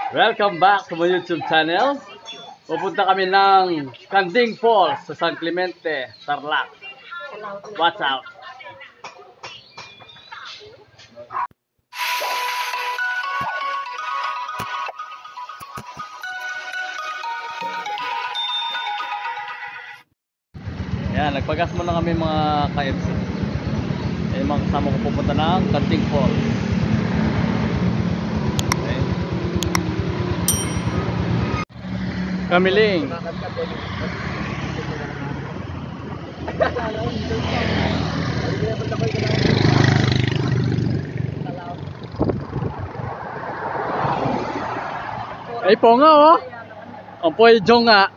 Welcome back to my YouTube channel. Pupunta kami ng Kanding Falls sa San Clemente, Tarlac. Watch out! Yan, nagpagas muna kami mga ka-MC. Yung mga kasama ko pupunta ng Kanding Falls. Okay. Kamiling. Ay po nga oh. Ang po'y jonga.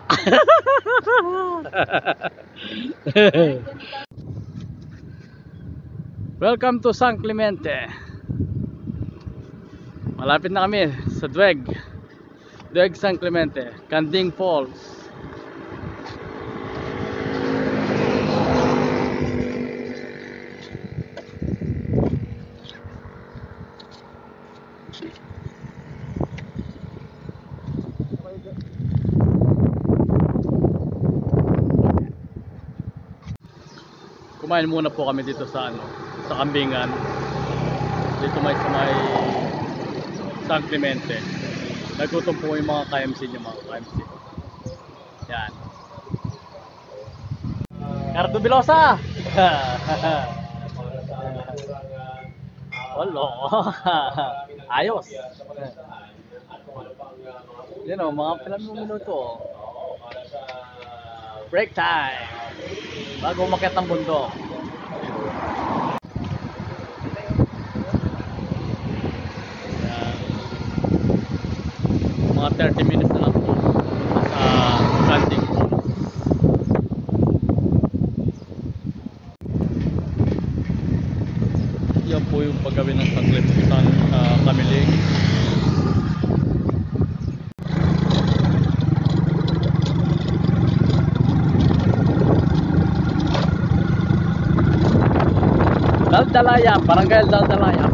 Welcome to San Clemente. Malapit na kami sa Dueg San Clemente, Kanding Falls. Kumain muna po kami dito sa sa Kambingan. Dito sa may San Clemente. Nagutom po yung mga KMC niyo, mga KMC. Yan. Cardo Bilosa. Walo. Ayos. Yan o, mga pilang minuto. Break time. Bago umakyat ang bundok. Yan. Mga 30 minutes na lang po sa Kanding Falls. Yan po yung paggawin ng Kamiling. Daldalaya, Barangay Daldalaya.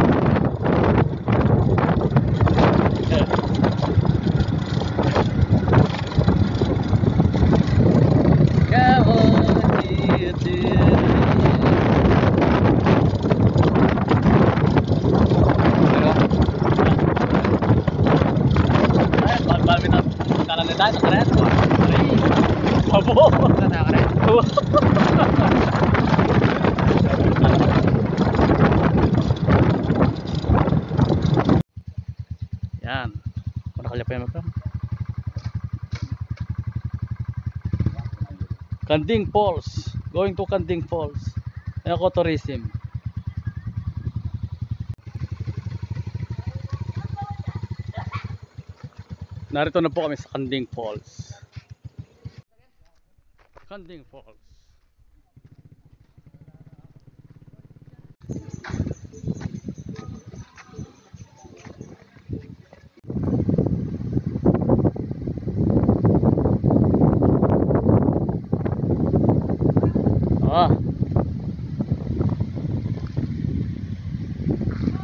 Yan. Kanding Falls. Going to Kanding Falls. Ecotourism. Narito na po kami sa Kanding Falls. Kanding Falls.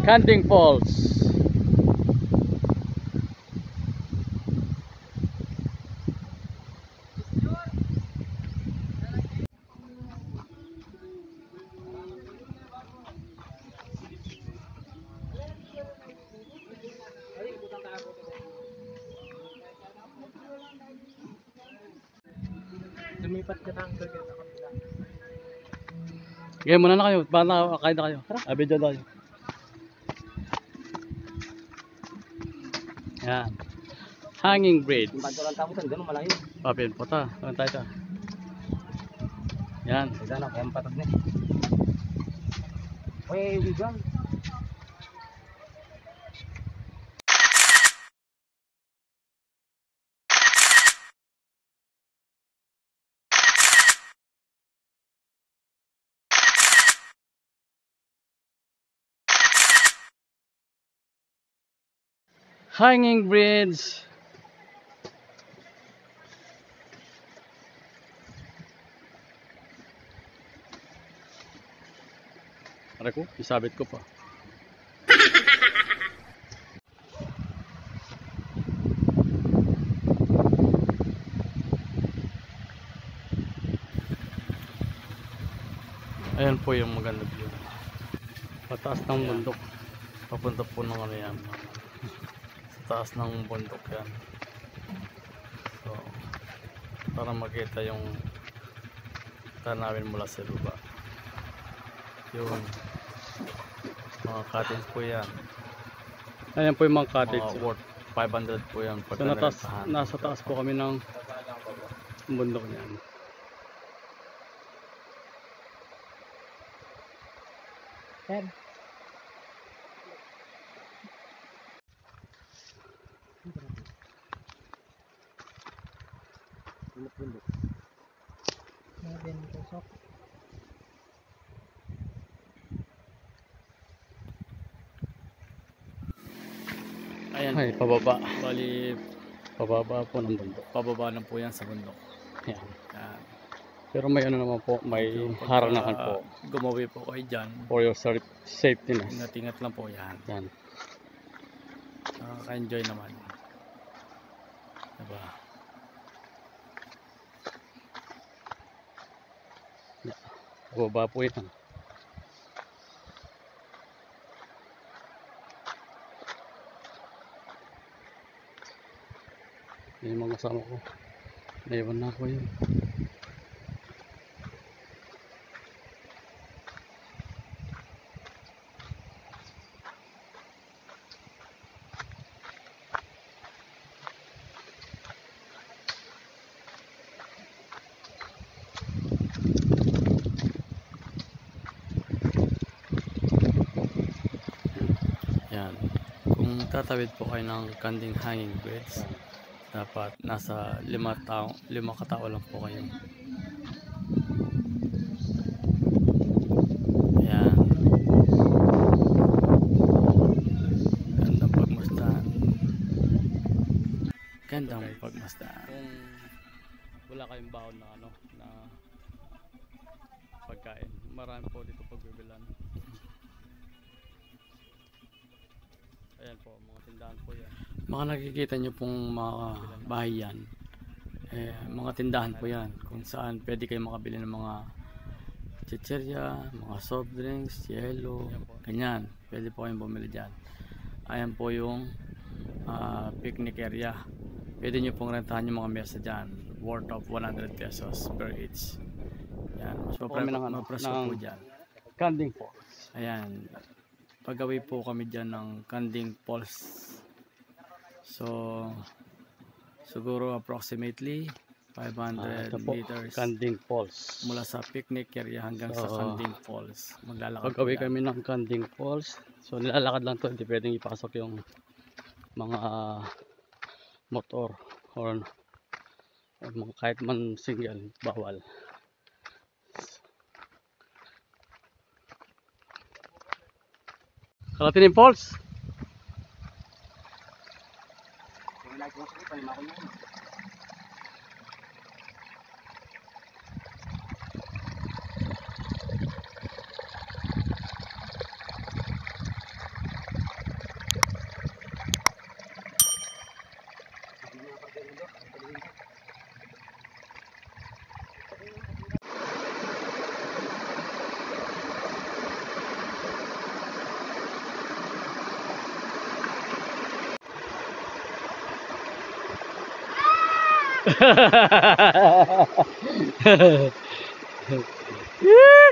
Kanding Falls. Lumipat ka ng burger sa kapila. Okay, muna na kayo. Baka kain na kayo. Video tayo. Yan. Hanging bridge. Papin po ta. Saan tayo ta? Yan. Hanging bridge. Aray ko, isabit ko pa. Ayan po yung maganda view. Pataas ng bundok. Papunta po ng ano yan. Sa taas ng bundok yan. So, para makita yung tanawin mula sa lupa. Yun. Mga cottage po yan. Ayan po yung mga cottage. Mga worth 500 po yan. So, nasa taas po kami ng bundok niyan. Sir. Bundok. Yan tusok. Ayan. Ay, pababa. Bali, pababa po ng bundok. Pababa na po yan sa bundok. Yan. Yan. Pero may ano naman po, may harangan po. Gumawi po kayo dyan. For your safety na. Ingat-ingat lang po yan. Yan. Nakaka-enjoy naman. Diba? Baba po yan. Yung mga kasama ko. Naiwan na ako yun. Yan. Kung tatawid po kayo ng Kanding Hanging Bridge, dapat nasa 5 katao lang po kayo. Yan. Gandang pagmasdan. Gandang pagmasdan. Kung wala kayong baon na ano, na pagkain, marami po dito pagbibilan. Ayan po, mga tindahan po yan. Mga nakikita nyo pong mga bahay yan, mga tindahan po yan, kung saan pwede kayo makabili ng mga chicherya, mga soft drinks, yelo, ganyan. Pwede po kayong bumili dyan. Ayan po yung picnic area. Pwede nyo pong rentahan yung mga mesa dyan, worth of 100 pesos per each. Yan, mas mapresko po dyan. Kanding Falls. Ayan. Pagawi po kami dyan ng Kanding Falls. So, siguro approximately 500 meters. Kanding Falls. Mula sa picnic area hanggang sa Kanding Falls. Maglalakad. Pagawi kami ng Kanding Falls. So, nilalakad lang to. Hindi pwedeng ipasok yung mga motor or mga kahit man single. Bawal. Kalatinim Falls.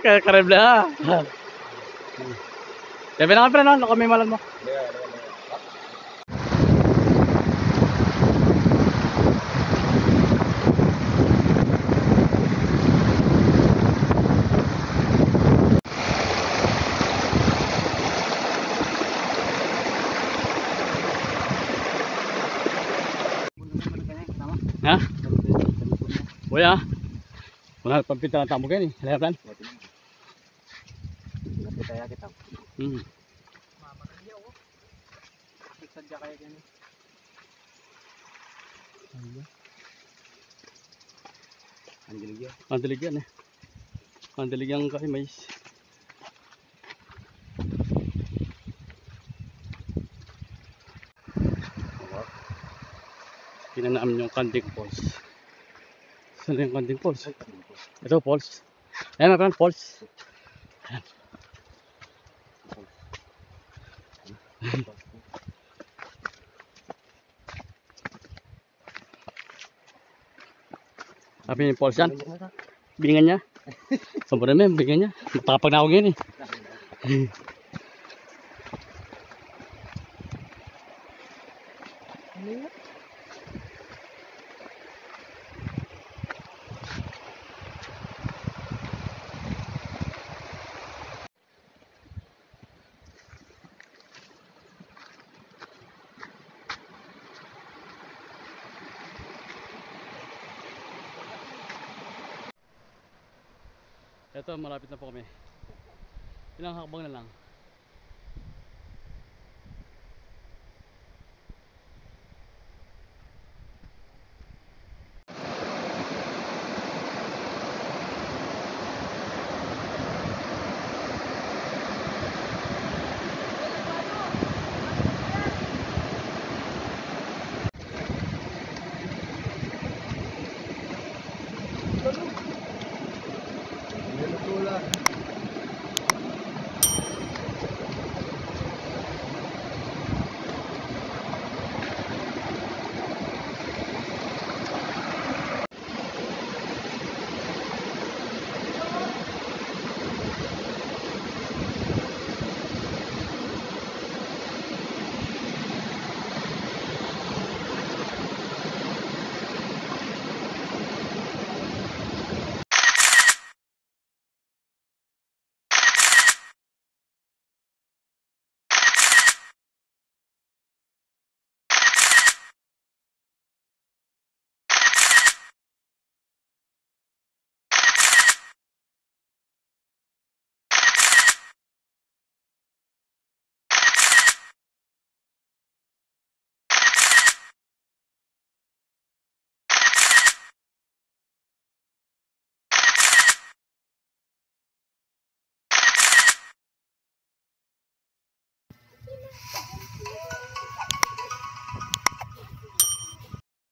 Kareb na. Sabi na kami no, kami malam mo. Ha? Boya. Wala pampita tamo kan ni. Lihat kan? Kaya kita. Mama kan dia oh. Sadya kaya gani. Andiligyan eh. Andiligyan kay mais. Pinanaam yung Kanding Falls. Saan yung Kanding Falls? Ito Falls. Ayan mga friend, Falls. Sabi ni Paul San, bingan niya. Sobrang na bingan niya. Matapag na ako ngayon eh. Ano yun? Ito, malapit na po kami. Ilang hakbang na lang.